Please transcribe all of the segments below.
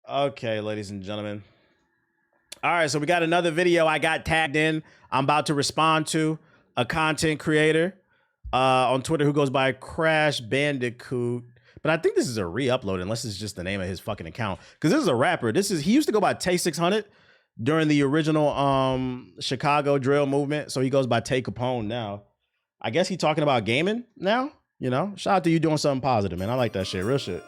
Okay, ladies and gentlemen. All right, so we got another video I got tagged in. I'm about to respond to a content creator on Twitter who goes by Crash Bandicoot. But I think this is a re-upload unless it's just the name of his fucking account. Because this is a rapper. He used to go by Tay600 during the original Chicago drill movement. So he goes by Tay Capone now. I guess he's talking about gaming now. You know, shout out to you doing something positive, man. I like that shit, real shit.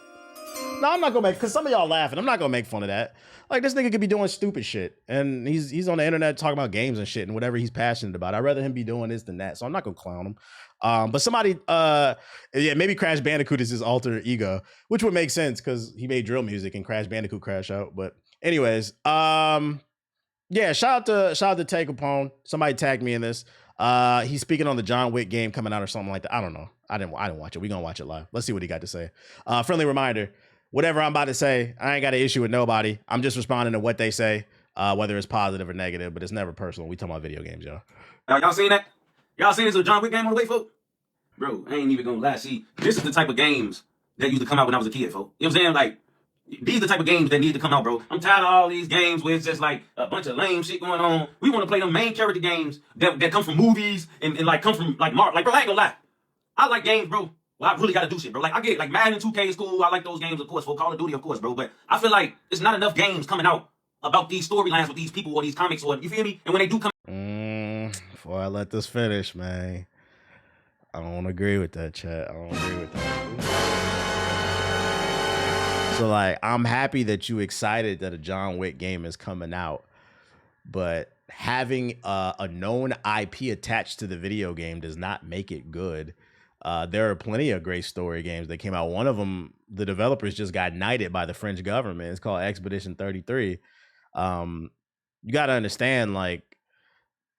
No, I'm not gonna make, because some of y'all laughing. I'm not gonna make fun of that. Like, this nigga could be doing stupid shit, and he's on the internet talking about games and shit and whatever he's passionate about. I'd rather him be doing this than that. So I'm not gonna clown him. But somebody, yeah, maybe Crash Bandicoot is his alter ego, which would make sense because he made drill music and Crash Bandicoot crash out. But anyways, yeah, shout out to Tay Capone. Somebody tagged me in this. He's speaking on the John Wick game coming out or something like that. I don't know. I didn't watch it. We're gonna watch it live. Let's see what he got to say. Friendly reminder, whatever I'm about to say, I ain't got an issue with nobody. I'm just responding to what they say, whether it's positive or negative, but it's never personal. We talking about video games, y'all. Y'all seen that? Y'all seen this with John Wick game on the way, folks? Bro, I ain't even gonna lie. See, this is the type of games that used to come out when I was a kid, folks. You know what I'm saying? Like, these are the type of games that need to come out, bro. I'm tired of all these games where it's just like a bunch of lame shit going on. We want to play them main character games that come from movies and like come from like Mark. Like, bro, I ain't gonna lie. I like games, bro. Well, I really gotta do shit, bro. Like, I get it. Like, Madden 2K is cool. I like those games, of course. For Call of Duty, of course, bro. But I feel like there's not enough games coming out about these storylines with these people or these comics or, you feel me? And when they do come... Before I let this finish, man, I don't agree with that, chat. I don't agree with that. So, like, I'm happy that you excited that a John Wick game is coming out, but having a known IP attached to the video game does not make it good. There are plenty of great story games that came out. One of them, the developers just got knighted by the French government. It's called Expedition 33. You got to understand, like,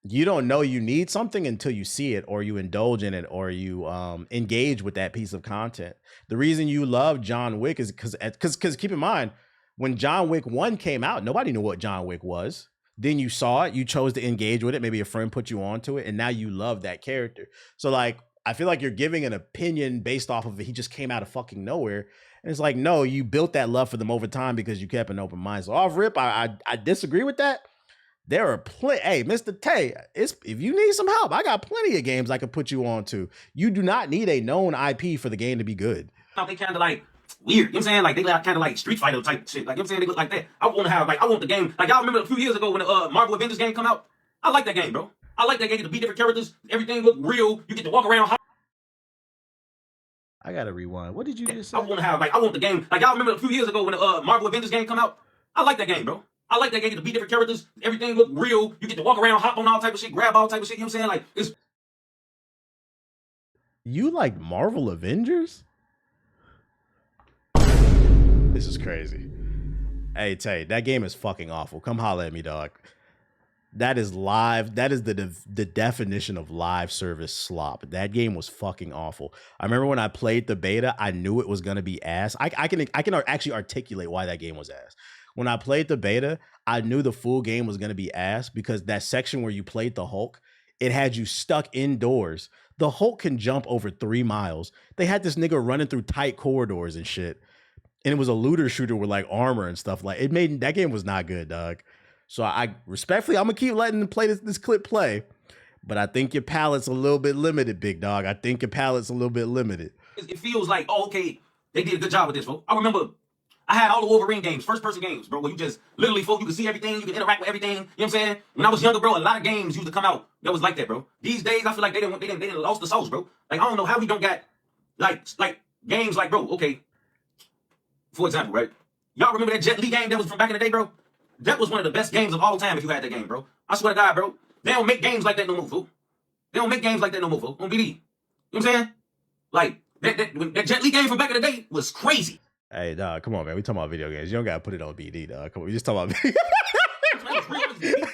you don't know you need something until you see it or you indulge in it or you engage with that piece of content. The reason you love John Wick is because keep in mind, when John Wick 1 came out, nobody knew what John Wick was. Then you saw it, you chose to engage with it. Maybe a friend put you onto it, and now you love that character. So, like, I feel like you're giving an opinion based off of it. He just came out of fucking nowhere. And it's like, no, you built that love for them over time because you kept an open mind. So off rip, I disagree with that. There are plenty. Hey, Mr. Tay, if you need some help, I got plenty of games I could put you on to. You do not need a known IP for the game to be good. They kind of like weird. You know what I'm saying? Like, they like kind of like Street Fighter type shit. Like, you know what I'm saying? They look like that. I want to have, like, I want the game. Like, y'all remember a few years ago when the Marvel Avengers game come out? I like that game, bro. I like that game. To be different characters. Everything look real. You get to walk around. I gotta rewind. What did you just say? I want to have, like, I want the game. Like, y'all remember a few years ago when the Marvel Avengers game come out? I like that game, bro. I like that game to be different characters. Everything look real. You get to walk around, hop on all type of shit, grab all type of shit. You know what I'm saying? Like, it's... You like Marvel Avengers? This is crazy. Hey, Tay, that game is fucking awful. Come holla at me, dog. That is live. That is the definition of live service slop. That game was fucking awful. I remember when I played the beta, I knew it was gonna be ass. I can actually articulate why that game was ass. When I played the beta, I knew the full game was gonna be ass because that section where you played the Hulk, it had you stuck indoors. The Hulk can jump over 3 miles. They had this nigga running through tight corridors and shit. And it was a looter shooter with like armor and stuff. Like, it made that game was not good, dog. So I respectfully, I'm gonna keep letting them play this clip play, but I think your palate's a little bit limited, big dog. I think your palate's a little bit limited. It feels like, oh, okay, they did a good job with this, folks. I remember I had all the Wolverine games, first-person games, bro, where you just literally, folks, you can see everything, you can interact with everything. You know what I'm saying? When I was younger, bro, a lot of games used to come out that was like that, bro. These days, I feel like they didn't lost the sauce, bro. Like, I don't know how we don't got like games like, bro, okay. For example, right? Y'all remember that Jet Li game that was from back in the day, bro? That was one of the best games of all time if you had that game, bro. I swear to God, bro. They don't make games like that no more, fool. They don't make games like that no more, fool. On BD. You know what I'm saying? Like, that Jet Li game from back in the day was crazy. Hey, dog, come on, man. We talking about video games. You don't gotta put it on BD, dog. Come on, we just talking about video.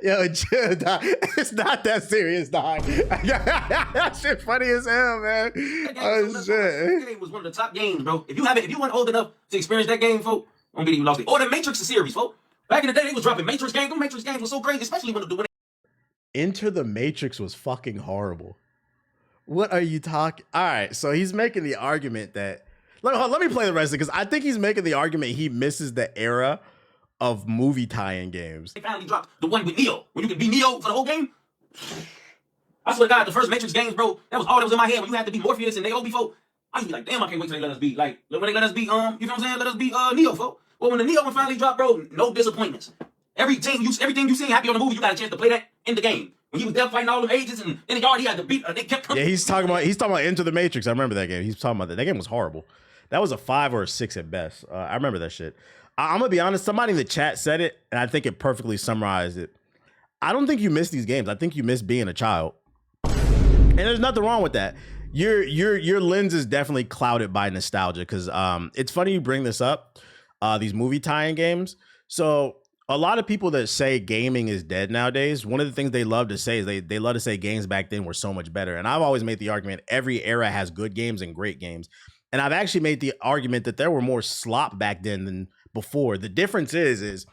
Yo, chill, dog. It's not that serious, dog. That shit funny as hell, man. Oh, shit. That game was one of the top games, bro. If you weren't old enough to experience that game, folks, on BD, you lost it. Or the Matrix series, folks. Back in the day, they was dropping Matrix games. Them Matrix games were so crazy, especially when Enter the Matrix was fucking horrible. What are you talking? All right, so he's making the argument that Let me play the rest of it because I think he's making the argument he misses the era of movie tie-in games. They finally dropped the one with Neo, when you could be Neo for the whole game. I swear to God, the first Matrix games, bro, that was all that was in my head. When you had to be Morpheus and Neo before, I used to be like, damn, I can't wait till they let us be like, when they let us be, you know what I'm saying? Let us be Neo, folks. Well, when the Neo one finally dropped, bro, no disappointments. Everything you seen happy on the movie, you got a chance to play that in the game. When he was there fighting all the agents and in the yard, he had to beat. They kept coming. Yeah, he's talking about Into the Matrix. I remember that game. He's talking about that. That game was horrible. That was a 5 or a 6 at best. I remember that shit. I'm gonna be honest. Somebody in the chat said it, and I think it perfectly summarized it. I don't think you miss these games. I think you miss being a child, and there's nothing wrong with that. Your lens is definitely clouded by nostalgia because it's funny you bring this up. These movie tie-in games. So a lot of people that say gaming is dead nowadays, one of the things they love to say is they love to say games back then were so much better. And I've always made the argument every era has good games and great games. And I've actually made the argument that there were more slop back then than before. The difference is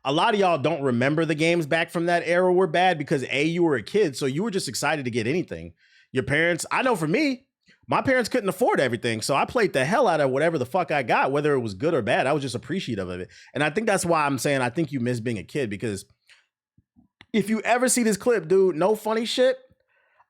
a lot of y'all don't remember the games back from that era were bad because A, you were a kid, so you were just excited to get anything. Your parents, I know for me, my parents couldn't afford everything, so I played the hell out of whatever the fuck I got, whether it was good or bad. I was just appreciative of it. And I think that's why I'm saying I think you miss being a kid, because if you ever see this clip, dude, no funny shit,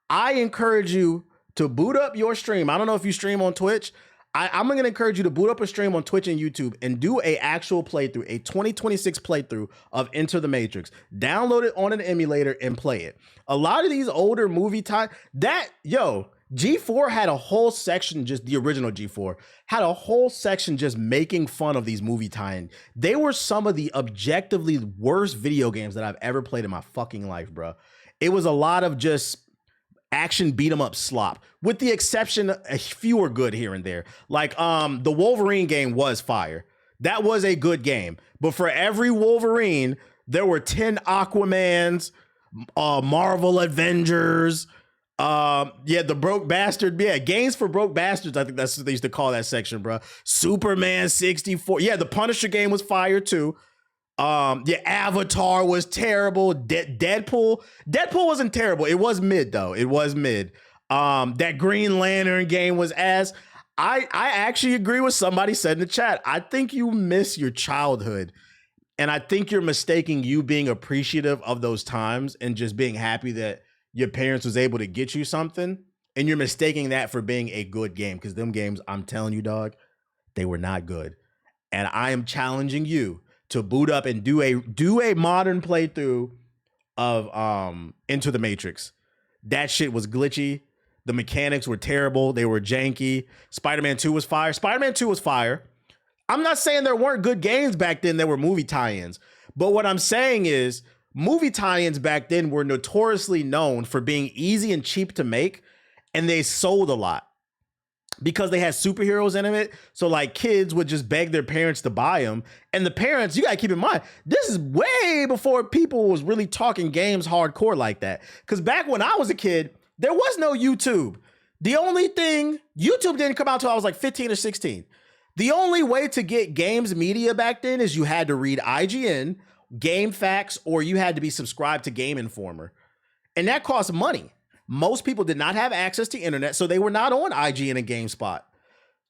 I encourage you to boot up your stream. I don't know if you stream on Twitch. I'm going to encourage you to boot up a stream on Twitch and YouTube and do a actual playthrough, a 2026 playthrough of Enter the Matrix. Download it on an emulator and play it. A lot of these older movie G4 had a whole section, just the original G4, had a whole section just making fun of these movie tie-in. They were some of the objectively worst video games that I've ever played in my fucking life, bro. It was a lot of just action beat 'em up slop, with the exception of a few are good here and there. Like the Wolverine game was fire. That was a good game. But for every Wolverine, there were 10 Aquamans, Marvel Avengers, the Broke Bastard. Yeah, games for Broke Bastards. I think that's what they used to call that section, bro. Superman 64. Yeah, the Punisher game was fire too. Avatar was terrible. Deadpool wasn't terrible. It was mid though. It was mid. That Green Lantern game was ass. I actually agree with somebody said in the chat. I think you miss your childhood. And I think you're mistaking you being appreciative of those times and just being happy that your parents was able to get you something. And you're mistaking that for being a good game. Because them games, I'm telling you, dog, they were not good. And I am challenging you to boot up and do a modern playthrough of Into the Matrix. That shit was glitchy. The mechanics were terrible. They were janky. Spider-Man 2 was fire. Spider-Man 2 was fire. I'm not saying there weren't good games back then that were movie tie-ins. But what I'm saying is movie tie-ins back then were notoriously known for being easy and cheap to make. And they sold a lot because they had superheroes in it. So like kids would just beg their parents to buy them. And the parents, you gotta keep in mind, this is way before people was really talking games hardcore like that. Because back when I was a kid, there was no YouTube. The only thing, YouTube didn't come out till I was like 15 or 16. The only way to get games media back then is you had to read IGN, Game Facts, or you had to be subscribed to Game Informer. And that cost money. Most people did not have access to internet, so they were not on IGN and GameSpot.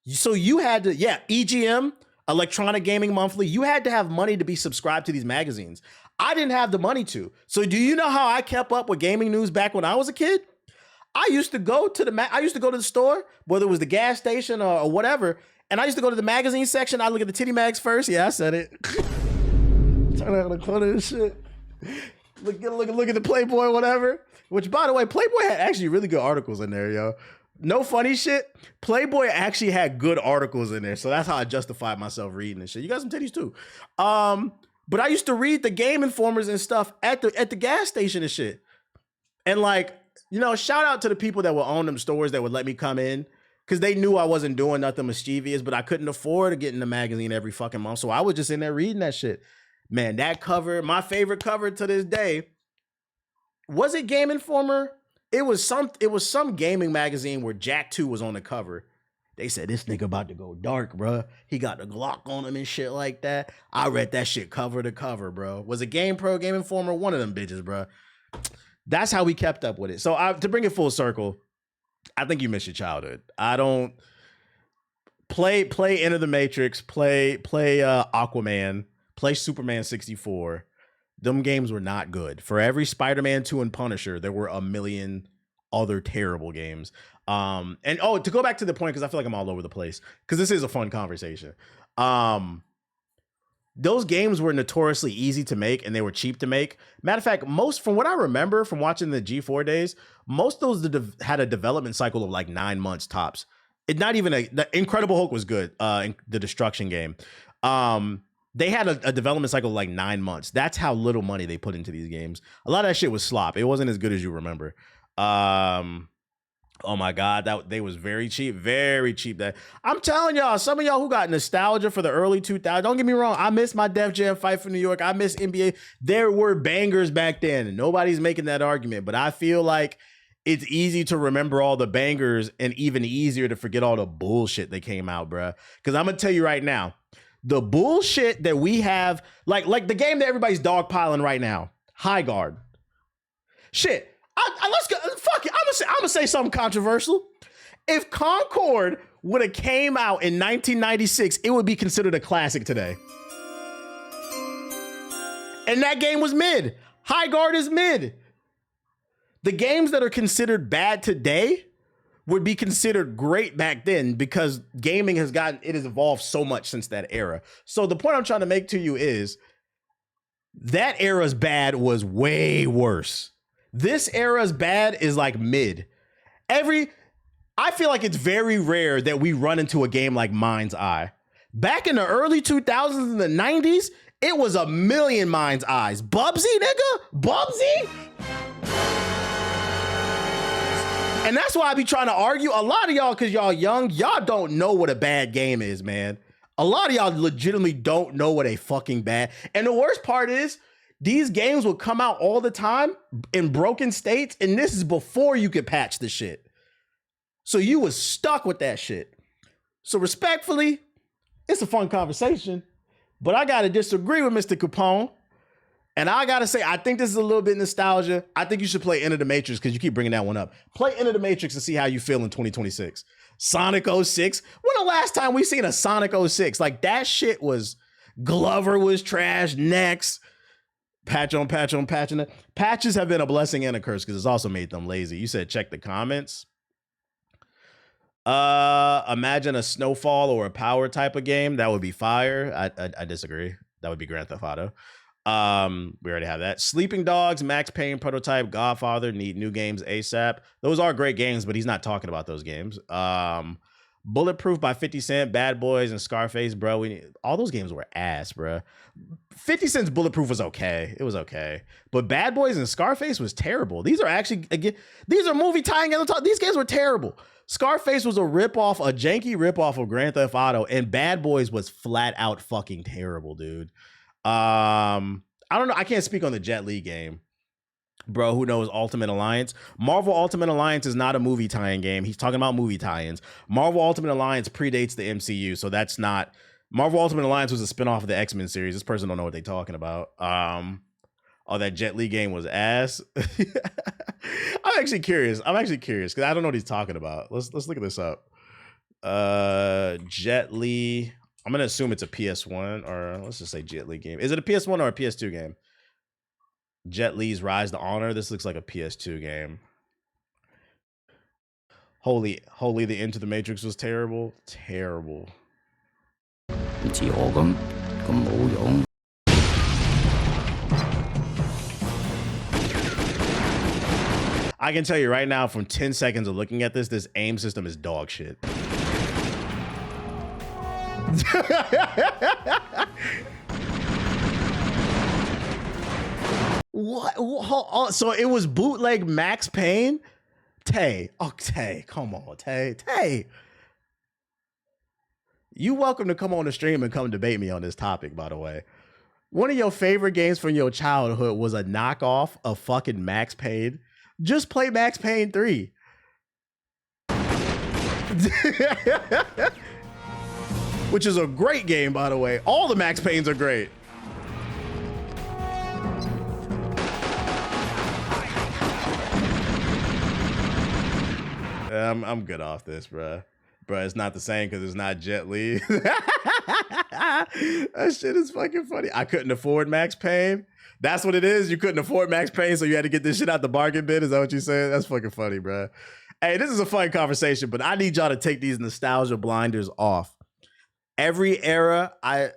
So you had to, EGM, Electronic Gaming Monthly, you had to have money to be subscribed to these magazines. I didn't have the money to. So do you know how I kept up with gaming news back when I was a kid? I used to go to the store, whether it was the gas station or whatever, and I used to go to the magazine section. I look at the titty mags first. Yeah, I said it. Turn out the corner and shit. Look at the Playboy, whatever. Which, by the way, Playboy had actually really good articles in there, yo. No funny shit. Playboy actually had good articles in there, so that's how I justified myself reading and shit. You got some titties too. But I used to read the Game Informers and stuff at the gas station and shit. And like, you know, shout out to the people that would own them stores that would let me come in, because they knew I wasn't doing nothing mischievous, but I couldn't afford to get in the magazine every fucking month, so I was just in there reading that shit. Man, that cover, my favorite cover to this day. Was it Game Informer? It was some gaming magazine where Jack 2 was on the cover. They said, this nigga about to go dark, bro. He got the Glock on him and shit like that. I read that shit cover to cover, bro. Was it Game Pro, Game Informer? One of them bitches, bro. That's how we kept up with it. So to bring it full circle, I think you miss your childhood. Play Enter the Matrix, play Aquaman, play Superman 64. Them games were not good. For every Spider-Man 2 and Punisher, there were a million other terrible games. And to go back to the point, because I feel like I'm all over the place, because this is a fun conversation. Those games were notoriously easy to make and they were cheap to make. Matter of fact, most, from what I remember from watching the G4 days, most of those had a development cycle of like 9 months tops. The Incredible Hulk was good, the Destruction game. They had a development cycle of like 9 months. That's how little money they put into these games. A lot of that shit was slop. It wasn't as good as you remember. Oh my God, they was very cheap. That I'm telling y'all, some of y'all who got nostalgia for the early 2000s, don't get me wrong, I miss my Def Jam fight for New York. I miss NBA. There were bangers back then, and nobody's making that argument. But I feel like it's easy to remember all the bangers and even easier to forget all the bullshit that came out, bruh. Because I'm gonna tell you right now, the bullshit that we have, like the game that everybody's dogpiling right now, High Guard. Shit. Let's go. Fuck it. I'm gonna say something controversial. If Concord would have came out in 1996, it would be considered a classic today. And that game was mid. High Guard is mid. The games that are considered bad today would be considered great back then because gaming has evolved so much since that era. So the point I'm trying to make to you is that era's bad was way worse. This era's bad is like mid. I feel like it's very rare that we run into a game like Mind's Eye. Back in the early 2000s and the 90s, it was a million Mind's Eyes. Bubsy, nigga? Bubsy? And that's why I be trying to argue. A lot of y'all, because y'all young, y'all don't know what a bad game is, man. A lot of y'all legitimately don't know what a fucking bad. And the worst part is, these games will come out all the time in broken states, and this is before you could patch the shit. So you was stuck with that shit. So respectfully, it's a fun conversation, but I gotta disagree with Mr. Capone. And I gotta say, I think this is a little bit nostalgia. I think you should play Enter the Matrix because you keep bringing that one up. Play Enter the Matrix and see how you feel in 2026. Sonic 06. When the last time we seen a Sonic 06? Like that shit was, Glover was trash. Next. Patch on patching it. Patches have been a blessing and a curse because it's also made them lazy. You said check the comments. Imagine a Snowfall or a Power type of game. That would be fire. I disagree. That would be Grand Theft Auto. We already have that. Sleeping Dogs, Max Payne prototype, Godfather need new games ASAP. Those are great games, but he's not talking about those games. Bulletproof by 50 Cent, Bad Boys, and Scarface, bro. All those games were ass, bro. 50 Cent's Bulletproof was okay. It was okay. But Bad Boys and Scarface was terrible. These are actually, again, these are movie tying at the top. These games were terrible. Scarface was a janky ripoff of Grand Theft Auto, and Bad Boys was flat out fucking terrible, dude. I don't know. I can't speak on the Jet Li game. Bro, who knows Ultimate Alliance? Marvel Ultimate Alliance is not a movie tie-in game. He's talking about movie tie-ins. Marvel Ultimate Alliance predates the MCU, so that's not... Marvel Ultimate Alliance was a spinoff of the X-Men series. This person don't know what they're talking about. Oh, that Jet Li game was ass. I'm actually curious because I don't know what he's talking about. Let's look at this up. Jet Li. I'm gonna assume it's a PS1 or let's just say Jet Li game. Is it a PS1 or a PS2 game? Jet Li's Rise to Honor. This looks like a PS2 game. Holy, the Into the Matrix was terrible. Terrible. I can tell you right now from 10 seconds of looking at this aim system is dog shit. What? So it was bootleg Max Payne? Tay. Oh, Tay. Come on, Tay. Tay. You welcome to come on the stream and come debate me on this topic, by the way. One of your favorite games from your childhood was a knockoff of fucking Max Payne. Just play Max Payne 3. Which is a great game, by the way. All the Max Paynes are great. I'm good off this, bruh. Bro, it's not the same because it's not Jet Li. That shit is fucking funny. I couldn't afford Max Payne. That's what it is. You couldn't afford Max Payne, so you had to get this shit out the bargain bin. Is that what you said? That's fucking funny, bro. Hey, this is a fun conversation, but I need y'all to take these nostalgia blinders off. Every era,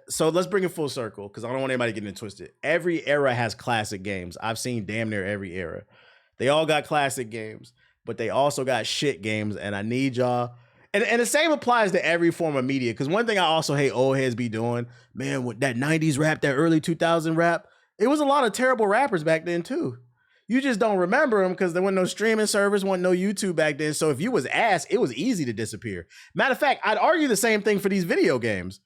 so let's bring it full circle because I don't want anybody getting it twisted. Every era has classic games. I've seen damn near every era. They all got classic games, but they also got shit games, and I need y'all. And the same applies to every form of media, because one thing I also hate old heads be doing, man, with that 90s rap, that early 2000 rap, it was a lot of terrible rappers back then too. You just don't remember them because there wasn't no streaming service, wasn't no YouTube back then. So if you was ass, it was easy to disappear. Matter of fact, I'd argue the same thing for these video games.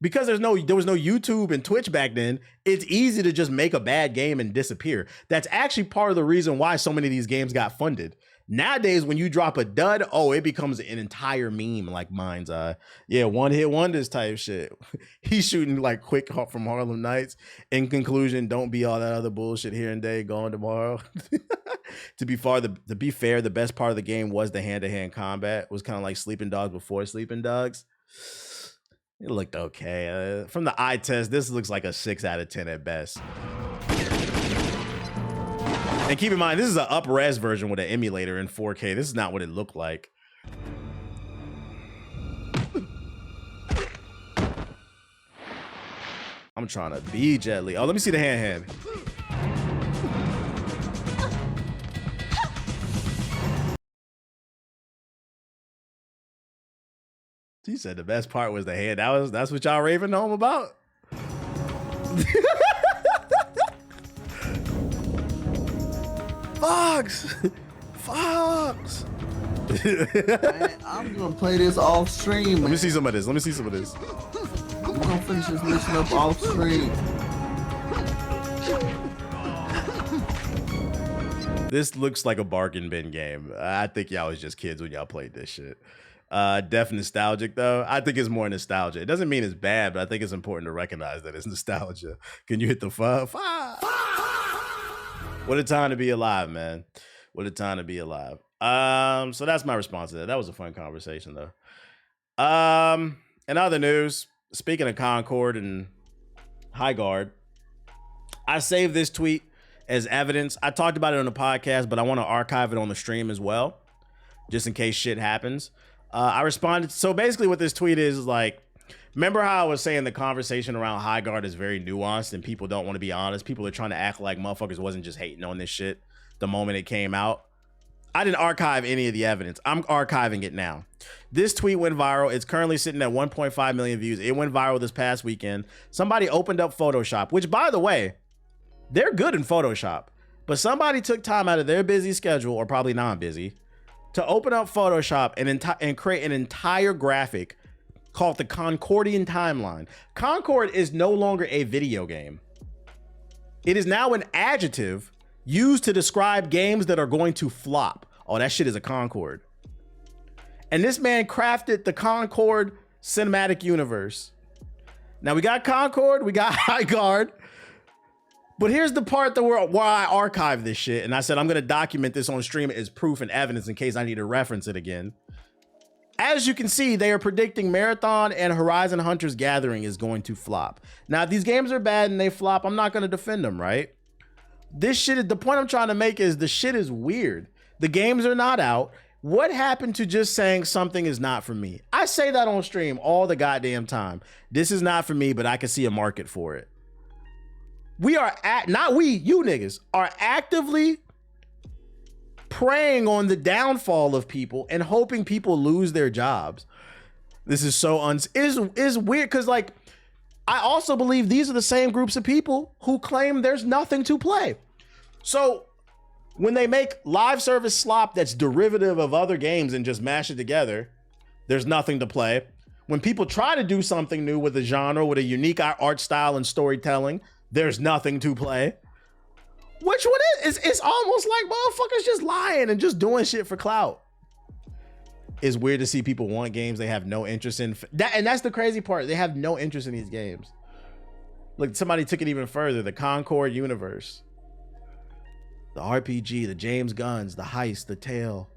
Because there was no YouTube and Twitch back then, it's easy to just make a bad game and disappear. That's actually part of the reason why so many of these games got funded. Nowadays, when you drop a dud, oh, it becomes an entire meme like Mind's Eye. Yeah, one hit wonders type shit. He's shooting like Quick from Harlem Nights. In conclusion, don't be all that other bullshit here and day, gone tomorrow. To be fair, the best part of the game was the hand-to-hand combat. It was kind of like Sleeping Dogs before Sleeping Dogs. It looked okay. From the eye test, this looks like a 6 out of 10 at best. And keep in mind, this is an up-res version with an emulator in 4K. This is not what it looked like. I'm trying to be Jet Li. Oh, let me see the hand. He said the best part was the hand. That's what y'all raving home about? Fox! Man, I'm gonna play this off stream, man. Let me see some of this. I'm gonna finish this mission up off stream. This looks like a bargain bin game. I think y'all was just kids when y'all played this shit. Definitely nostalgic though. I think it's more nostalgia. It doesn't mean it's bad, but I think it's important to recognize that it's nostalgia. Can you hit the five? What a time to be alive, man. What a time to be alive. So that's my response to that. That was a fun conversation though. In other news, speaking of Concord and High Guard, I saved this tweet as evidence. I talked about it on the podcast, but I want to archive it on the stream as well, just in case shit happens. I responded. So basically what this tweet is like, remember how I was saying the conversation around High Guard is very nuanced and people don't want to be honest. People are trying to act like motherfuckers wasn't just hating on this shit the moment it came out. I didn't archive any of the evidence. I'm archiving it now. This tweet went viral. It's currently sitting at 1.5 million views. It went viral this past weekend. Somebody opened up Photoshop, which by the way, they're good in Photoshop, but somebody took time out of their busy schedule, or probably non-busy, to open up Photoshop and create an entire graphic called the Concordian Timeline. Concord is no longer a video game. It is now an adjective used to describe games that are going to flop. Oh, that shit is a Concord. And this man crafted the Concord cinematic universe. Now we got Concord, we got High Guard. But here's the part that where I archive this shit. And I said, I'm going to document this on stream as proof and evidence in case I need to reference it again. As you can see, they are predicting Marathon and Horizon Hunters Gathering is going to flop. Now, if these games are bad and they flop, I'm not going to defend them, right? This shit, the point I'm trying to make is the shit is weird. The games are not out. What happened to just saying something is not for me? I say that on stream all the goddamn time. This is not for me, but I can see a market for it. We are you niggas are actively preying on the downfall of people and hoping people lose their jobs. This is so is weird because like I also believe these are the same groups of people who claim there's nothing to play. So when they make live service slop that's derivative of other games and just mash it together, there's nothing to play. When people try to do something new with a genre, with a unique art style and storytelling, there's nothing to play. Which one is? It's almost like motherfuckers just lying and just doing shit for clout. It's weird to see people want games they have no interest in. And that's the crazy part. They have no interest in these games. Look, somebody took it even further. The Concord universe. The RPG, the James Guns, the heist, the tale,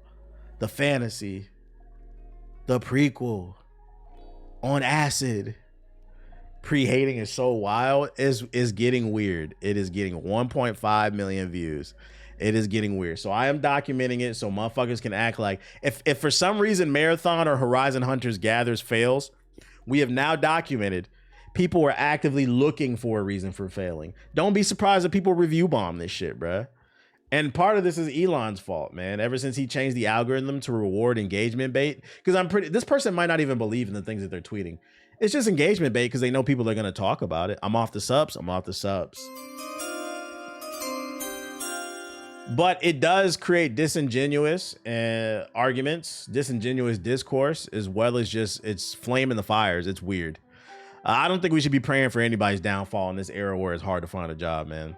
the fantasy. the prequel on acid. Pre-hating is so wild. Is getting weird. It is getting 1.5 million views. It is getting weird. So I am documenting it so motherfuckers can act like if for some reason Marathon or Horizon Hunters Gathers fails, we have now documented people were actively looking for a reason for failing. Don't be surprised if people review bomb this shit, bruh. And part of this is Elon's fault, man. Ever since he changed the algorithm to reward engagement bait, because this person might not even believe in the things that they're tweeting. It's just engagement bait because they know people are going to talk about it. I'm off the subs. I'm off the subs. But it does create disingenuous arguments, disingenuous discourse, as well as just it's flaming the fires. It's weird. I don't think we should be praying for anybody's downfall in this era where it's hard to find a job, man.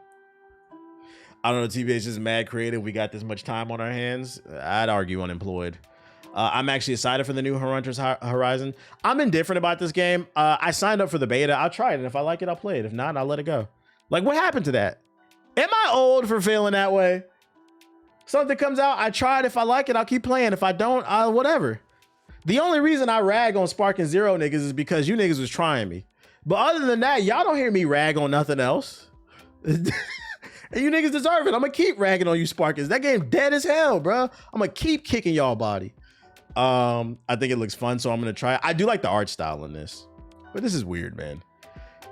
I don't know, TBH is just mad creative. We got this much time on our hands. I'd argue unemployed. I'm actually excited for the new Hunters Horizon. I'm indifferent about this game. I signed up for the beta. I'll try it, and if I like it, I'll play it. If not, I'll let it go. Like, what happened to that? Am I old for feeling that way? Something comes out, I try it. If I like it, I'll keep playing. If I don't, whatever. The only reason I rag on Spark and Zero niggas is because you niggas was trying me. But other than that, y'all don't hear me rag on nothing else. And you niggas deserve it. I'm gonna keep ragging on you Sparkers. That game dead as hell, bro. I'm gonna keep kicking y'all body. I think it looks fun, so I'm gonna try it. I do like the art style in this, but this is weird, man.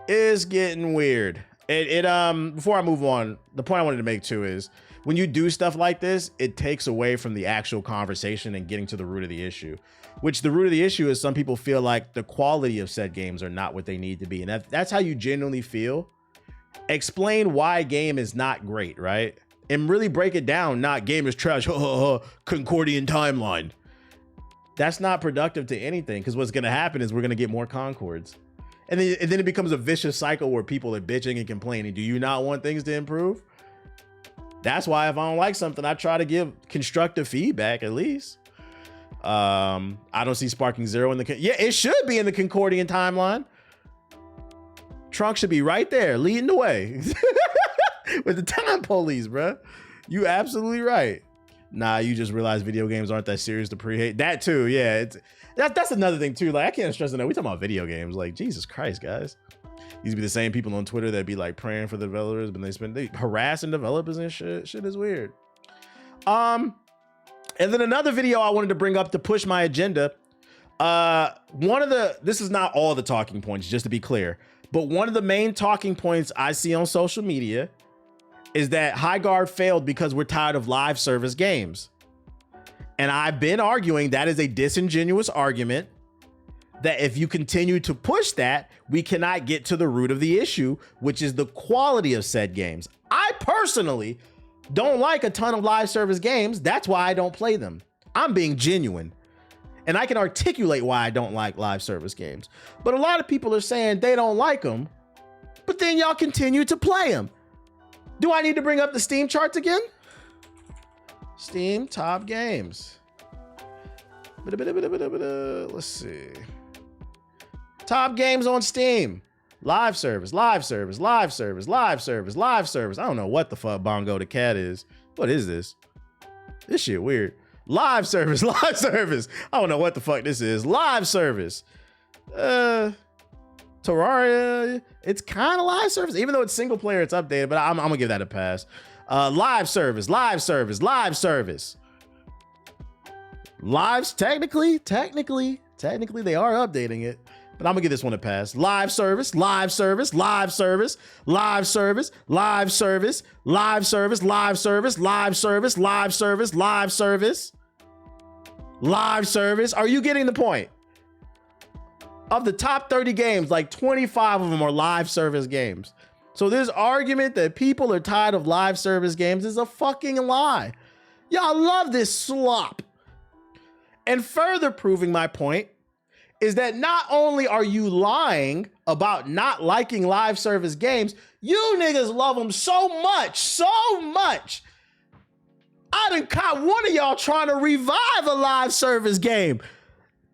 It's getting weird. Before I move on, the point I wanted to make too is when you do stuff like this, it takes away from the actual conversation and getting to the root of the issue, which the root of the issue is some people feel like the quality of said games are not what they need to be. And if that's how you genuinely feel, explain why a game is not great, right? And really break it down. Not game is trash. Concordian Timeline. That's not productive to anything, because what's going to happen is we're going to get more Concords. And then it becomes a vicious cycle where people are bitching and complaining. Do you not want things to improve? That's why if I don't like something, I try to give constructive feedback at least. I don't see Sparking Zero in the... Yeah, it should be in the Concordian Timeline. Trunk should be right there, leading the way. With the time police, bro. You absolutely right. Nah, you just realize video games aren't that serious to pre-hate. That too, yeah. That's another thing too. Like, I can't stress enough. We talking about video games. Like, Jesus Christ, guys. These be the same people on Twitter that be like praying for the developers, but they harassing developers and shit. Shit is weird. And then another video I wanted to bring up to push my agenda. This is not all the talking points, just to be clear, but one of the main talking points I see on social media is that High Guard failed because we're tired of live service games. And I've been arguing that is a disingenuous argument, that if you continue to push that, we cannot get to the root of the issue, which is the quality of said games. I personally don't like a ton of live service games. That's why I don't play them. I'm being genuine. And I can articulate why I don't like live service games. But a lot of people are saying they don't like them, but then y'all continue to play them. Do I need to bring up the Steam charts again? Steam top games. Let's see. Top games on Steam. Live service, live service, live service, live service, live service. I don't know what the fuck Bongo the Cat is. What is this? This shit weird. Live service, live service. I don't know what the fuck this is. Live service. Terraria, it's kind of live service. Even though it's single player, it's updated, but I'm gonna give that a pass. Live service, live service, live service. Lives, technically, they are updating it, but I'm gonna give this one a pass. Live service, live service, live service, live service, live service, live service, live service, live service, live service, live service, live service. Are you getting the point? Of the top 30 games, like 25 of them are live service games. So this argument that people are tired of live service games is a fucking lie. Y'all love this slop. And further proving my point is that not only are you lying about not liking live service games, you niggas love them so much. I done caught one of y'all trying to revive a live service game.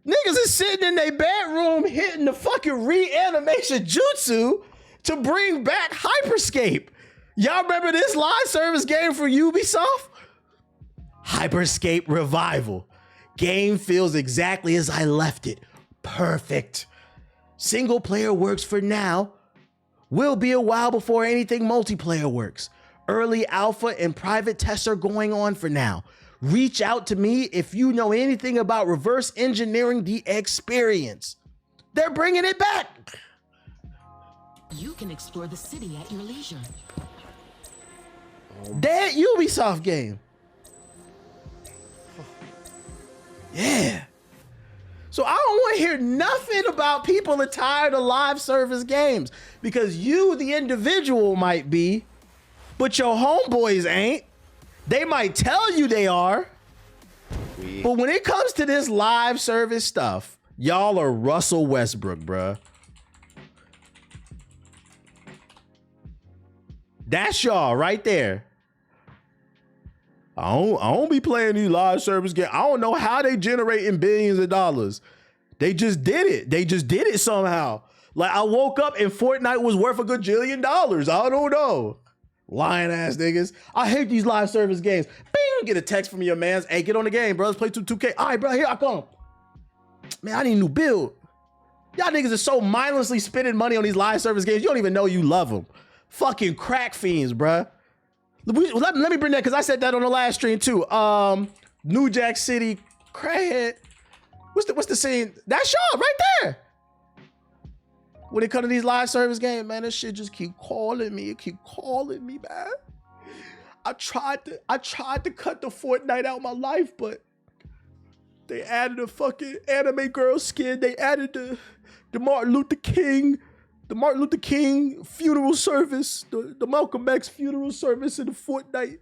Niggas is sitting in their bedroom hitting the fucking reanimation jutsu to bring back Hyperscape. Y'all remember this live service game for Ubisoft? Hyperscape Revival. Game feels exactly as I left it. Perfect. Single player works for now. Will be a while before anything multiplayer works. Early alpha and private tests are going on for now. Reach out to me if you know anything about reverse engineering the experience. They're bringing it back. You can explore the city at your leisure. That Ubisoft game. Yeah. So I don't want to hear nothing about people are tired of live service games because you, the individual, might be, but your homeboys ain't. They might tell you they are. But when it comes to this live service stuff, y'all are Russell Westbrook, bruh. That's y'all right there. I don't be playing these live service games. I don't know how they generating billions of dollars. They just did it. They just did it somehow. Like I woke up and Fortnite was worth a gajillion dollars. I don't know. Lying ass niggas. I hate these live service games. Bing, get a text from your mans. Hey, get on the game, bro. Let's play 2K. All right, bro, here I come. Man, I need a new build. Y'all niggas are so mindlessly spending money on these live service games. You don't even know you love them. Fucking crack fiends, bruh. Let me bring that because I said that on the last stream too. New Jack City crackhead. What's the scene? That's y'all right there. When it comes to these live service games, man, this shit just keep calling me. It keep calling me, man. I tried to cut the Fortnite out of my life, but they added a fucking anime girl skin. They added the Martin Luther King. The Martin Luther King funeral service, the Malcolm X funeral service in the Fortnite.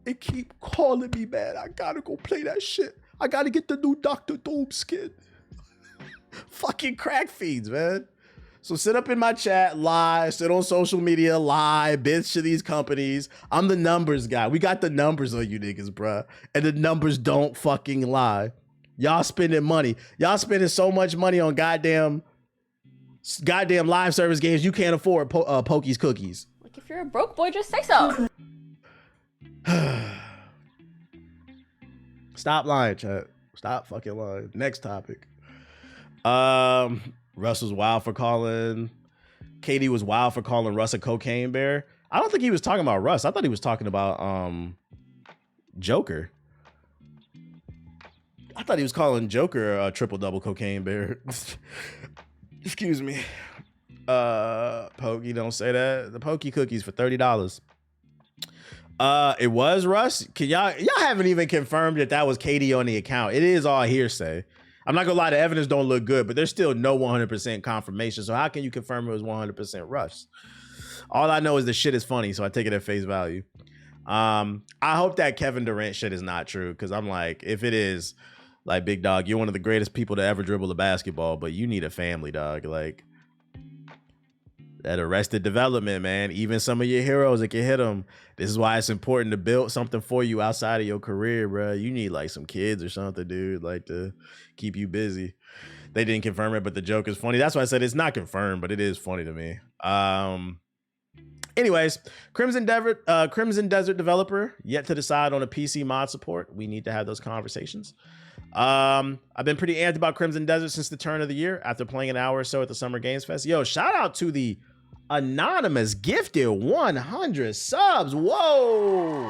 It keep calling me, man. I gotta go play that shit. I gotta get the new Dr. Doom skin. Fucking crack feeds, man. So sit up in my chat, lie, sit on social media, lie, bitch to these companies. I'm the numbers guy. We got the numbers on you niggas, bruh. And the numbers don't fucking lie. Y'all spending money. Y'all spending so much money on goddamn live service games you can't afford Poke's cookies. Like if you're a broke boy, just say so. Stop lying, chat. Stop fucking lying. Next topic. Russ was wild for calling. Katie was wild for calling Russ a cocaine bear. I don't think he was talking about Russ. I thought he was talking about Joker. I thought he was calling Joker a triple-double cocaine bear. Excuse me. Pokey, don't say that. The Pokey cookies for $30. It was Russ. Y'all haven't even confirmed that was Katie on the account. It is all hearsay. I'm not gonna lie, the evidence don't look good, but there's still no 100% confirmation. So how can you confirm it was 100% Russ? All I know is the shit is funny, so I take it at face value. I hope that Kevin Durant shit is not true, because I'm like, if it is, like, big dog, you're one of the greatest people to ever dribble the basketball, but you need a family, dog. Like, that Arrested Development, man. Even some of your heroes, it can hit them. This is why it's important to build something for you outside of your career, bro. You need like some kids or something, dude, like to keep you busy. They didn't confirm it, but the joke is funny. That's why I said it's not confirmed, but it is funny to me. Anyways, Crimson Desert developer yet to decide on a PC mod support. We need to have those conversations. I've been pretty amped about Crimson Desert since the turn of the year after playing an hour or so at the Summer Games Fest. Yo, shout out to the Anonymous gifted 100 subs. Whoa.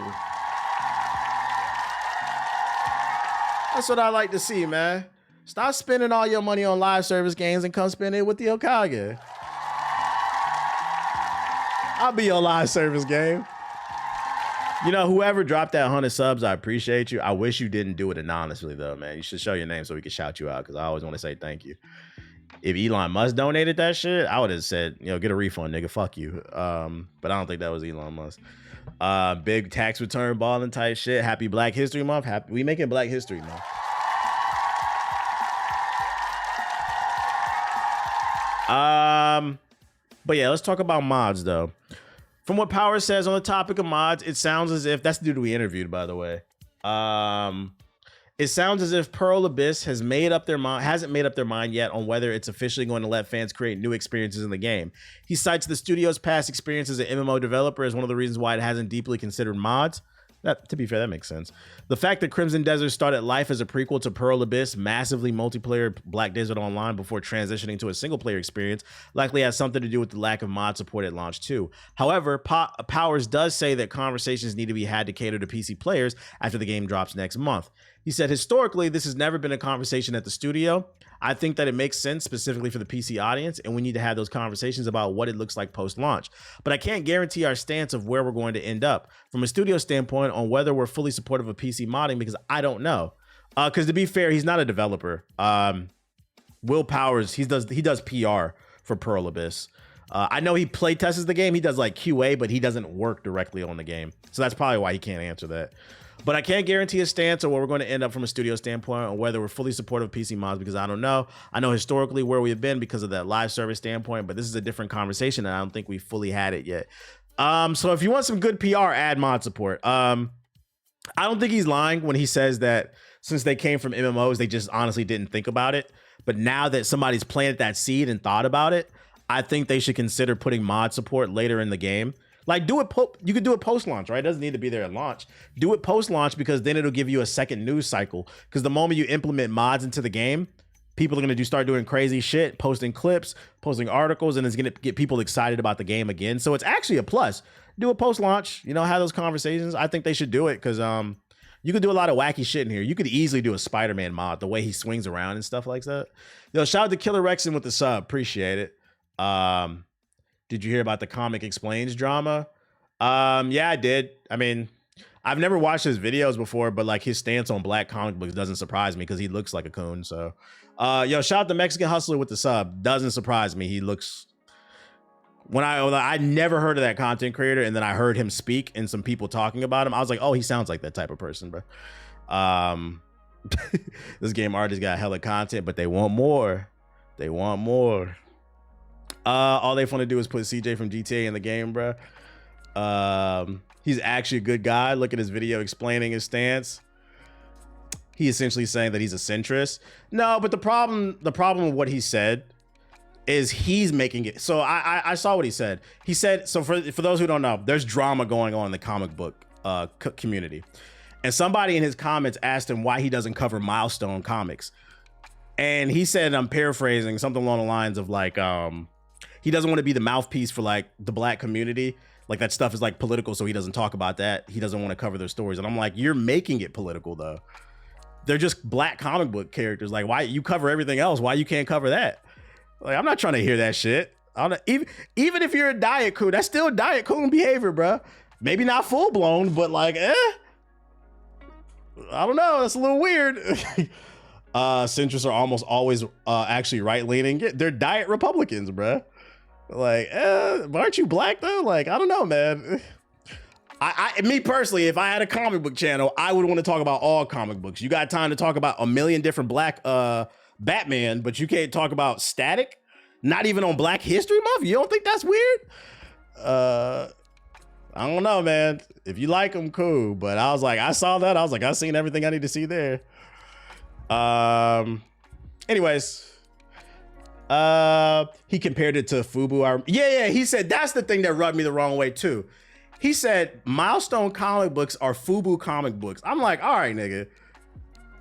That's what I like to see, man. Stop spending all your money on live service games and come spend it with the Okage. I'll be your live service game. You know, whoever dropped that 100 subs, I appreciate you. I wish you didn't do it anonymously, though, man. You should show your name so we can shout you out, because I always want to say thank you. If Elon Musk donated that shit, I would have said, you know, get a refund, nigga. Fuck you. But I don't think that was Elon Musk. Big tax return balling type shit. Happy Black History Month. We making Black History Month. But yeah, let's talk about mods, though. From what Power says on the topic of mods, it sounds as if that's the dude we interviewed, by the way. It sounds as if Pearl Abyss hasn't made up their mind yet on whether it's officially going to let fans create new experiences in the game. He cites the studio's past experience as an MMO developer as one of the reasons why it hasn't deeply considered mods. That, to be fair, that makes sense. The fact that Crimson Desert started life as a prequel to Pearl Abyss, massively multiplayer Black Desert Online before transitioning to a single-player experience, likely has something to do with the lack of mod support at launch too. However, Powers does say that conversations need to be had to cater to PC players after the game drops next month. He said, historically, this has never been a conversation at the studio. I think that it makes sense specifically for the PC audience, and we need to have those conversations about what it looks like post-launch. But I can't guarantee our stance of where we're going to end up from a studio standpoint on whether we're fully supportive of PC modding, because I don't know. Because to be fair, he's not a developer. Will Powers, he does PR for Pearl Abyss. I know he play tests the game. He does like QA, but he doesn't work directly on the game. So that's probably why he can't answer that. But I can't guarantee a stance or where we're going to end up from a studio standpoint or whether we're fully supportive of PC mods, because I don't know. I know historically where we've been because of that live service standpoint, but this is a different conversation and I don't think we fully had it yet. So if you want some good PR, add mod support. I don't think he's lying when he says that since they came from MMOs, they just honestly didn't think about it. But now that somebody's planted that seed and thought about it, I think they should consider putting mod support later in the game. Like, do it. You could do it post-launch, right? It doesn't need to be there at launch. Do it post-launch because then it'll give you a second news cycle. Because the moment you implement mods into the game, people are going to start doing crazy shit, posting clips, posting articles, and it's going to get people excited about the game again. So it's actually a plus. Do it post-launch. You know, have those conversations. I think they should do it because you could do a lot of wacky shit in here. You could easily do a Spider-Man mod, the way he swings around and stuff like that. Yo, shout out to Killer Rexon with the sub. Appreciate it. Did you hear about the Comic Explains drama? Yeah, I did. I mean, I've never watched his videos before, but like his stance on black comic books doesn't surprise me because he looks like a coon. So, yo, shout out to Mexican Hustler with the sub. Doesn't surprise me. He looks. When I never heard of that content creator, and then I heard him speak and some people talking about him, I was like, oh, he sounds like that type of person, bro. This game artist got hella content, but they want more. They want more. All they want to do is put CJ from GTA in the game, bro. He's actually a good guy. Look at his video explaining his stance. He essentially saying that he's a centrist. No, but the problem with what he said is he's making it. So I saw what he said. He said, so for those who don't know, there's drama going on in the comic book community. And somebody in his comments asked him why he doesn't cover Milestone comics. And he said, I'm paraphrasing, something along the lines of like, he doesn't want to be the mouthpiece for like the black community. Like that stuff is like political, so he doesn't talk about that. He doesn't want to cover their stories. And I'm like, you're making it political though. They're just black comic book characters. Like, why you cover everything else? Why you can't cover that? Like, I'm not trying to hear that shit. Even if you're a diet coon, that's still diet coon behavior, bro. Maybe not full blown, but like, I don't know. That's a little weird. Centrists are almost always actually right leaning. They're diet Republicans, bro. Like, aren't you black though? Like, I don't know, man. Me personally, if I had a comic book channel, I would want to talk about all comic books. You got time to talk about a million different black Batman, but you can't talk about Static? Not even on Black History Month? You don't think that's weird? I don't know, man. If you like them, cool. But I was like, I saw that. I was like, I've seen everything I need to see there. Anyways. He compared it to Fubu. Yeah, he said that's the thing that rubbed me the wrong way too. He said Milestone comic books are Fubu comic books. I'm like, all right, nigga.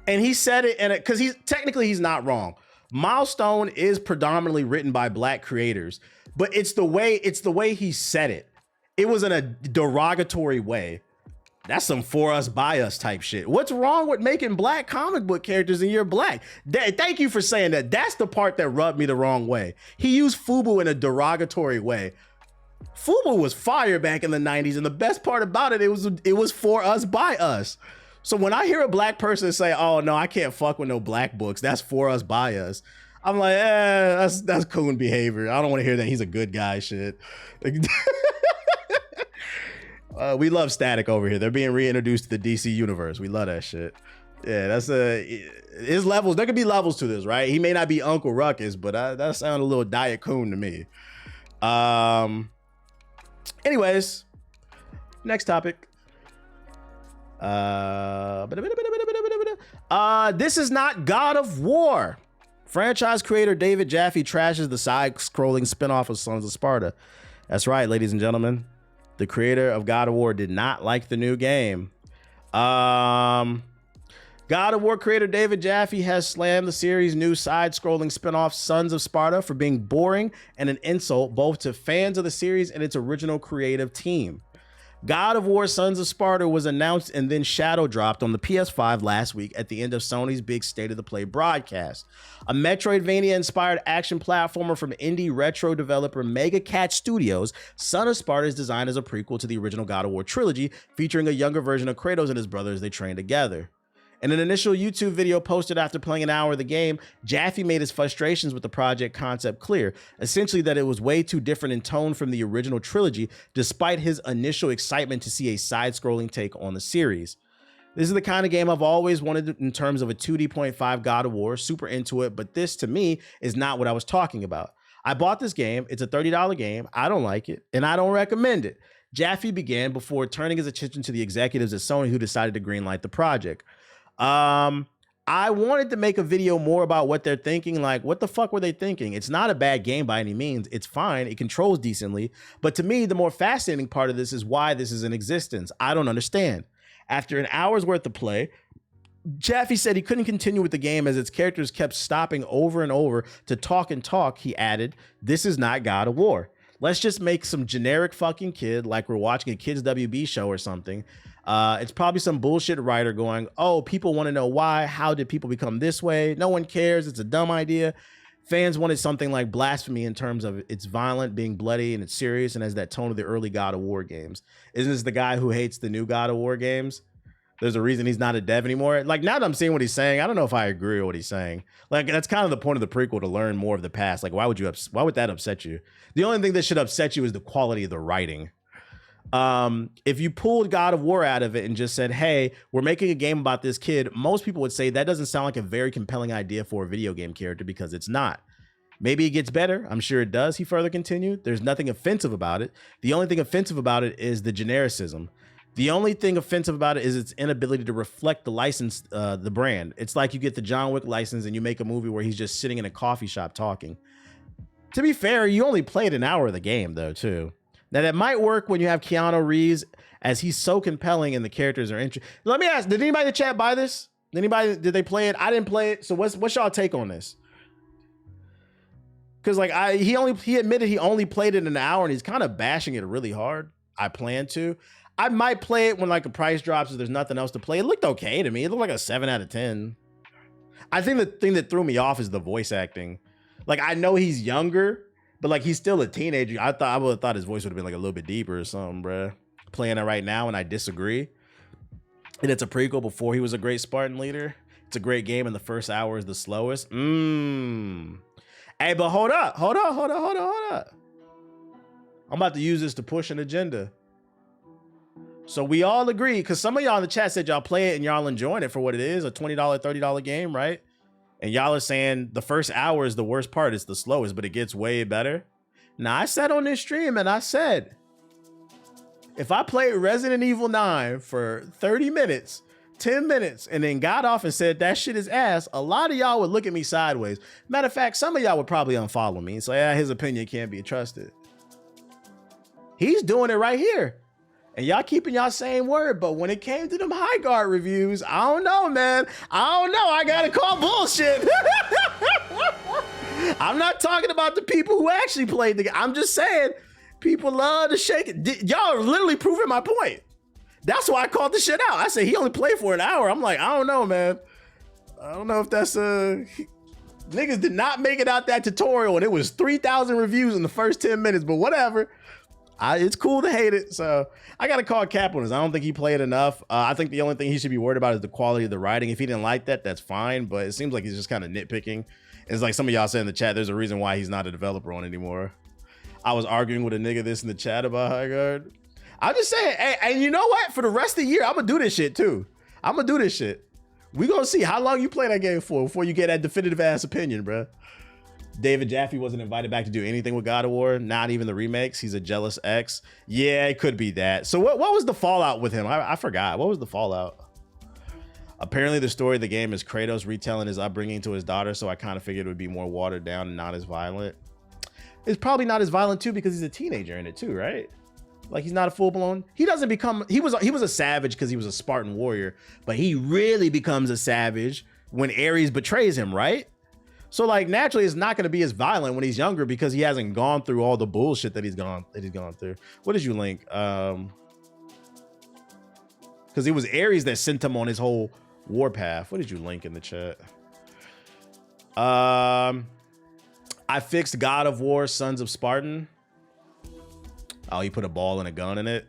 And he said it, and because he's not wrong. Milestone is predominantly written by black creators, but it's the way he said it. It was in a derogatory way. That's some for us, by us type shit. What's wrong with making black comic book characters and you're black? Thank you for saying that. That's the part that rubbed me the wrong way. He used Fubu in a derogatory way. Fubu was fire back in the 90s, and the best part about it, it was for us, by us. So when I hear a black person say, oh no, I can't fuck with no black books, that's for us, by us, I'm like, that's coon behavior. I don't want to hear that he's a good guy shit. We love Static over here. They're being reintroduced to the DC universe. We love that shit. Yeah, that's his levels. There could be levels to this, right? He may not be Uncle Ruckus, but that sounded a little Diet Coon to me. Anyways, next topic. This is not God of War. Franchise creator David Jaffe trashes the side-scrolling spinoff of Sons of Sparta. That's right, ladies and gentlemen. The creator of God of War did not like the new game. God of War creator David Jaffe has slammed the series' new side-scrolling spinoff Sons of Sparta for being boring and an insult both to fans of the series and its original creative team. God of War Sons of Sparta was announced and then shadow dropped on the PS5 last week at the end of Sony's big State of the Play broadcast. A Metroidvania-inspired action platformer from indie retro developer Mega Cat Studios, Son of Sparta is designed as a prequel to the original God of War trilogy, featuring a younger version of Kratos and his brother as they train together. In an initial YouTube video posted after playing an hour of the game, Jaffe made his frustrations with the project concept clear, essentially that it was way too different in tone from the original trilogy, despite his initial excitement to see a side-scrolling take on the series. This is the kind of game I've always wanted in terms of a 2D.5 God of War, super into it, but this, to me, is not what I was talking about. I bought this game, it's a $30 game, I don't like it, and I don't recommend it. Jaffe began before turning his attention to the executives at Sony who decided to greenlight the project. I wanted to make a video more about what they're thinking. Like, what the fuck were they thinking? It's not a bad game by any means. It's fine. It controls decently. But to me, the more fascinating part of this is why this is in existence. I don't understand. After an hour's worth of play, Jaffe said he couldn't continue with the game as its characters kept stopping over and over to talk and talk. He added, "This is not God of War. Let's just make some generic fucking kid like we're watching a Kids WB show or something. It's probably some bullshit writer going, oh, people want to know why. How did people become this way? No one cares. It's a dumb idea. Fans wanted something like Blasphemy in terms of it's violent, being bloody, and it's serious, and has that tone of the early God of War games." Isn't this the guy who hates the new God of War games? There's a reason he's not a dev anymore. Like, now that I'm seeing what he's saying, I don't know if I agree with what he's saying. Like, that's kind of the point of the prequel, to learn more of the past. Like, why would that upset you? The only thing that should upset you is the quality of the writing. If you pulled God of War out of it and just said, hey, we're making a game about this kid, most people would say that doesn't sound like a very compelling idea for a video game character, because it's not. Maybe it gets better. I'm sure it does. He further continued. There's nothing offensive about it. The only thing offensive about it is the genericism. The only thing offensive about it is its inability to reflect the license, the brand. It's like you get the John Wick license and you make a movie where he's just sitting in a coffee shop talking. To be fair, you only played an hour of the game though, too. Now, that might work when you have Keanu Reeves, as he's so compelling and the characters are interesting. Let me ask, did anybody in the chat buy this? Did they play it? I didn't play it. So what's y'all take on this? Because like he admitted he only played it an hour and he's kind of bashing it really hard. I plan to. I might play it when like the price drops if there's nothing else to play. It looked okay to me. It looked like a 7 out of 10. I think the thing that threw me off is the voice acting. Like, I know he's younger, but like he's still a teenager. I would have thought his voice would have been like a little bit deeper or something, bruh. Playing it right now, and I disagree. And it's a prequel before he was a great Spartan leader. It's a great game, and the first hour is the slowest. Hey, but hold up. I'm about to use this to push an agenda. So we all agree, because some of y'all in the chat said y'all play it and y'all enjoying it for what it is, a $20, $30 game, right? And y'all are saying the first hour is the worst part. It's the slowest, but it gets way better. Now, I said on this stream, and I said, if I played Resident Evil 9 for 30 minutes, 10 minutes, and then got off and said that shit is ass, a lot of y'all would look at me sideways. Matter of fact, some of y'all would probably unfollow me and say, yeah, his opinion can't be trusted. He's doing it right here. And y'all keeping y'all same word, but when it came to them high guard reviews, I don't know, man. I don't know. I gotta call bullshit. I'm not talking about the people who actually played the game. I'm just saying people love to shake it. Y'all are literally proving my point. That's why I called the shit out. I said he only played for an hour. I'm like, I don't know, man. I don't know if that's niggas did not make it out that tutorial, and it was 3,000 reviews in the first 10 minutes, but whatever. It's cool to hate it, so I gotta call Cap on this. I don't think he played enough. I think the only thing he should be worried about is the quality of the writing. If he didn't like that, that's fine, but it seems like he's just kind of nitpicking. It's like some of y'all said in the chat, there's a reason why he's not a developer on anymore. I was arguing with a nigga this in the chat about High Guard. I'm just saying, hey, and you know what? For the rest of the year, I'm gonna do this shit too. I'm gonna do this shit. We gonna see how long you play that game for before you get that definitive ass opinion, bruh. David Jaffe wasn't invited back to do anything with God of War, not even the remakes. He's a jealous ex. Yeah, it could be that. So what was the fallout with him? I forgot. What was the fallout? Apparently the story of the game is Kratos retelling his upbringing to his daughter, so I kind of figured it would be more watered down and not as violent. It's probably not as violent too because he's a teenager in it too, right? Like he's not a full blown. He doesn't become. He was a savage because he was a Spartan warrior, but he really becomes a savage when Ares betrays him, right? So like naturally, it's not going to be as violent when he's younger because he hasn't gone through all the bullshit that he's gone through. What did you link? Because it was Ares that sent him on his whole warpath. What did you link in the chat? I fixed God of War, Sons of Spartan. Oh, he put a ball and a gun in it.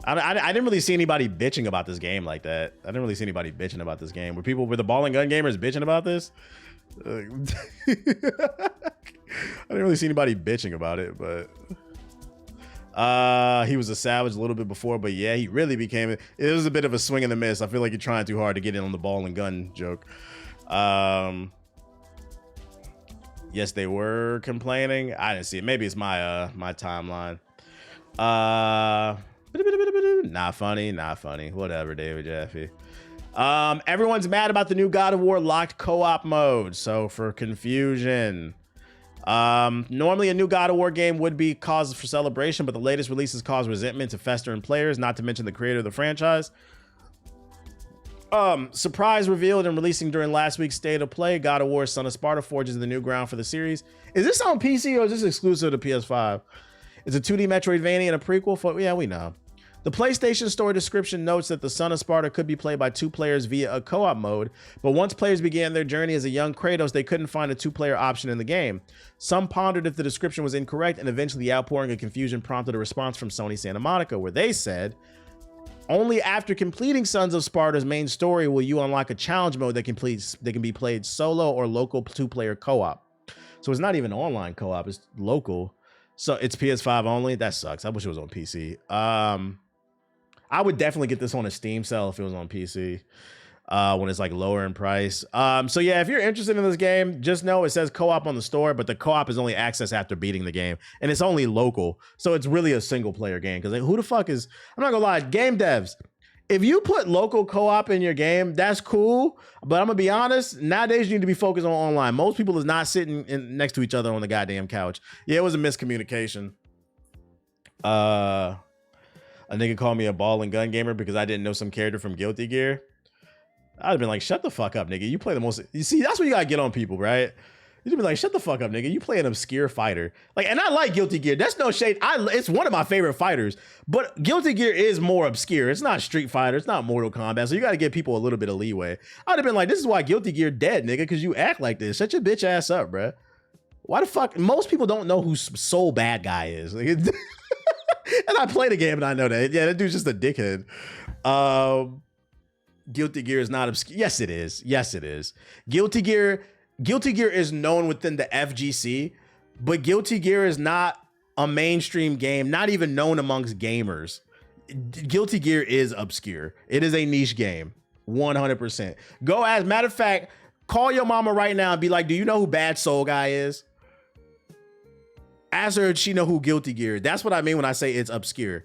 I didn't really see anybody bitching about this game like that. I didn't really see anybody bitching about this game. Were the ball and gun gamers bitching about this? I didn't really see anybody bitching about it, but he was a savage a little bit before, but yeah, he really became it. It was a bit of a swing and a miss. I feel like you're trying too hard to get in on the ball and gun joke. Yes, they were complaining. I didn't see it. Maybe it's my my timeline. Not funny, not funny. Whatever, David Jaffe. Everyone's mad about the new God of War locked co-op mode. So for confusion, normally a new God of War game would be cause for celebration, but the latest releases cause resentment to fester in players, not to mention the creator of the franchise. Surprise revealed and releasing during last week's State of Play, God of War Son of Sparta forges the new ground for the series. Is this on PC or is this exclusive to PS5? It's a 2D Metroidvania and a prequel for, yeah, we know. The PlayStation Store description notes that the Son of Sparta could be played by 2 players via a co-op mode, but once players began their journey as a young Kratos, they couldn't find a 2-player option in the game. Some pondered if the description was incorrect, and eventually the outpouring of confusion prompted a response from Sony Santa Monica, where they said, only after completing Sons of Sparta's main story will you unlock a challenge mode that can be played solo or local 2-player co-op. So it's not even online co-op, it's local. So it's PS5 only. That sucks. I wish it was on PC. I would definitely get this on a Steam sale if it was on PC when it's like lower in price. So yeah, if you're interested in this game, just know it says co-op on the store, but the co-op is only access after beating the game, and it's only local. So it's really a single player game because who the fuck is, I'm not gonna lie, game devs, if you put local co-op in your game, that's cool, but I'm gonna be honest, nowadays you need to be focused on online. Most people is not sitting next to each other on the goddamn couch. Yeah, it was a miscommunication. A nigga called me a ball and gun gamer because I didn't know some character from Guilty Gear. I'd have been like, shut the fuck up, nigga. You play the most, you see, that's what you gotta get on people, right? You'd be like, shut the fuck up, nigga. You play an obscure fighter. Like, and I like Guilty Gear. That's no shade. It's one of my favorite fighters, but Guilty Gear is more obscure. It's not Street Fighter. It's not Mortal Kombat. So you gotta give people a little bit of leeway. I'd have been like, this is why Guilty Gear dead, nigga, because you act like this. Shut your bitch ass up, bruh. Why the fuck? Most people don't know who Soul Bad Guy is. And I play the game and I know that. Yeah, that dude's just a dickhead. Guilty Gear is not obscure. Yes, it is. Yes, it is. Guilty Gear is known within the FGC, but Guilty Gear is not a mainstream game, not even known amongst gamers. Guilty Gear is obscure. It is a niche game, 100%. Go as matter of fact, call your mama right now and be like, do you know who Bad Soul Guy is? Ask her if she know who Guilty Gear. That's what I mean when I say it's obscure.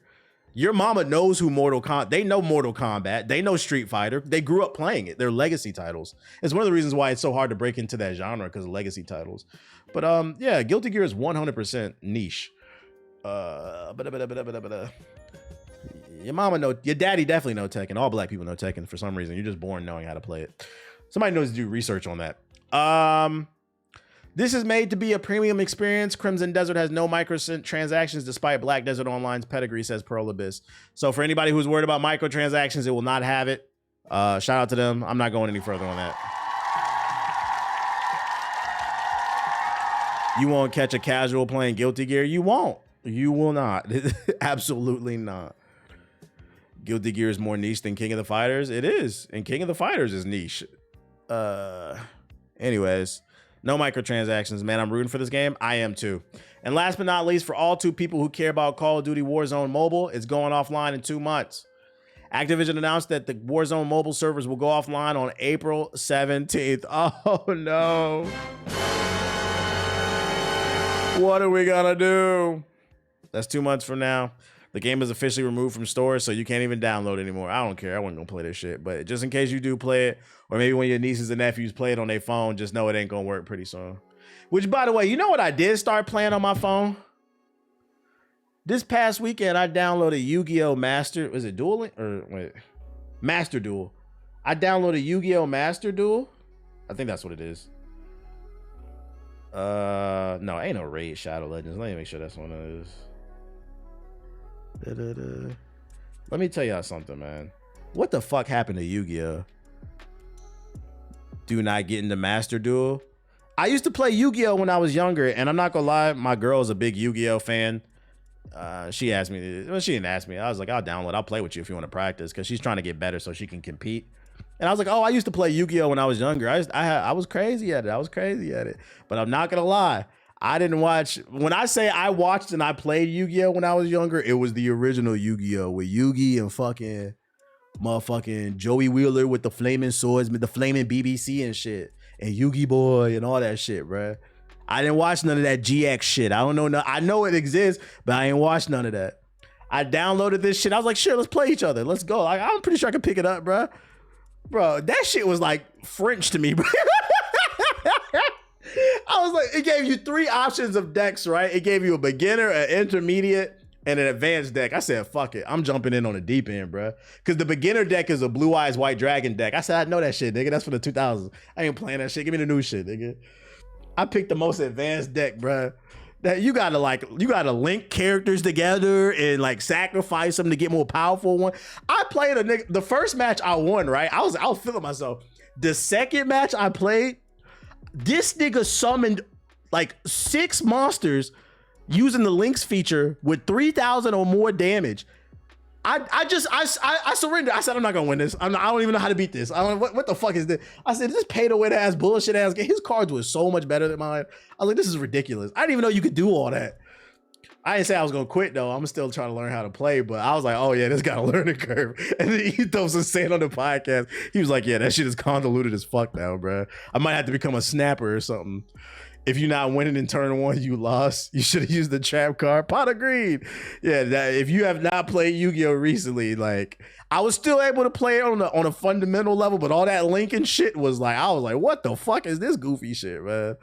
Your mama knows who Mortal Kombat. They know Mortal Kombat. They know Street Fighter. They grew up playing it. They're legacy titles. It's one of the reasons why it's so hard to break into that genre because of legacy titles. But yeah, Guilty Gear is 100% niche. Your mama know. Your daddy definitely know Tekken. All black people know Tekken for some reason. You're just born knowing how to play it. Somebody knows to do research on that. This is made to be a premium experience. Crimson Desert has no microtransactions despite Black Desert Online's pedigree, says Pearl Abyss. So for anybody who's worried about microtransactions, it will not have it. Shout out to them. I'm not going any further on that. You won't catch a casual playing Guilty Gear? You won't. You will not. Absolutely not. Guilty Gear is more niche than King of the Fighters? It is. And King of the Fighters is niche. Anyways. No microtransactions, man. I'm rooting for this game. I am too. And last but not least, for all 2 people who care about Call of Duty Warzone Mobile, it's going offline in 2 months. Activision announced that the Warzone mobile servers will go offline on April 17th. Oh no. What are we gonna do? That's 2 months from now. The game is officially removed from stores, so you can't even download it anymore. I don't care. I wasn't gonna play this shit. But just in case you do play it, or maybe when your nieces and nephews play it on their phone, just know it ain't gonna work pretty soon. Which, by the way, you know what I did start playing on my phone? This past weekend, I downloaded Yu-Gi-Oh! Master. Was it Duel? Or wait, Master Duel. I downloaded Yu-Gi-Oh! Master Duel. I think that's what it is. No, ain't no Raid Shadow Legends. Let me make sure that's one of those. Let me tell y'all something, man. What the fuck happened to Yu-Gi-Oh? Do not get into Master Duel. I used to play Yu-Gi-Oh when I was younger, and I'm not gonna lie, my girl's a big Yu-Gi-Oh fan. She asked me, well, she didn't ask me. I was like, I'll download, I'll play with you if you want to practice, because she's trying to get better so she can compete. And I was like, oh, I used to play Yu-Gi-Oh when I was younger. I was crazy at it. But I'm not gonna lie, I didn't watch. When I say I watched and I played Yu-Gi-Oh when I was younger, it was the original Yu-Gi-Oh with Yugi and fucking motherfucking Joey Wheeler with the flaming swords, the flaming BBC and shit, and Yugi Boy and all that shit, bruh. I didn't watch none of that GX shit. I don't know. I know it exists, but I ain't watched none of that. I downloaded this shit. I was like, sure, let's play each other. Let's go. I'm pretty sure I can pick it up, bruh. Bro, that shit was like French to me, bro. I was like, it gave you 3 options of decks, right? It gave you a beginner, an intermediate, and an advanced deck. I said, fuck it. I'm jumping in on the deep end, bro. Because the beginner deck is a Blue Eyes White Dragon deck. I said, I know that shit, nigga. That's for the 2000s. I ain't playing that shit. Give me the new shit, nigga. I picked the most advanced deck, bro. That you gotta link characters together and like sacrifice them to get more powerful one. I played a nigga. The first match I won, right? I was feeling myself. The second match I played, this nigga summoned like 6 monsters using the links feature with 3,000 or more damage. I surrendered. I said, I'm not gonna win this. I don't even know how to beat this. What the fuck is this? I said, this pay to win ass bullshit ass game. His cards were so much better than mine. I was like, this is ridiculous. I didn't even know you could do all that. I didn't say I was gonna quit though. I'm still trying to learn how to play, but I was like, oh yeah, this got a learning curve. And then Ethos was saying on the podcast, he was like, yeah, that shit is convoluted as fuck now, bro. I might have to become a snapper or something. If you're not winning in turn 1, you lost. You should have used the trap card. Pot agreed. Yeah, that if you have not played Yu-Gi-Oh recently, like I was still able to play it on a fundamental level, but all that linking shit was like, I was like, what the fuck is this goofy shit, man?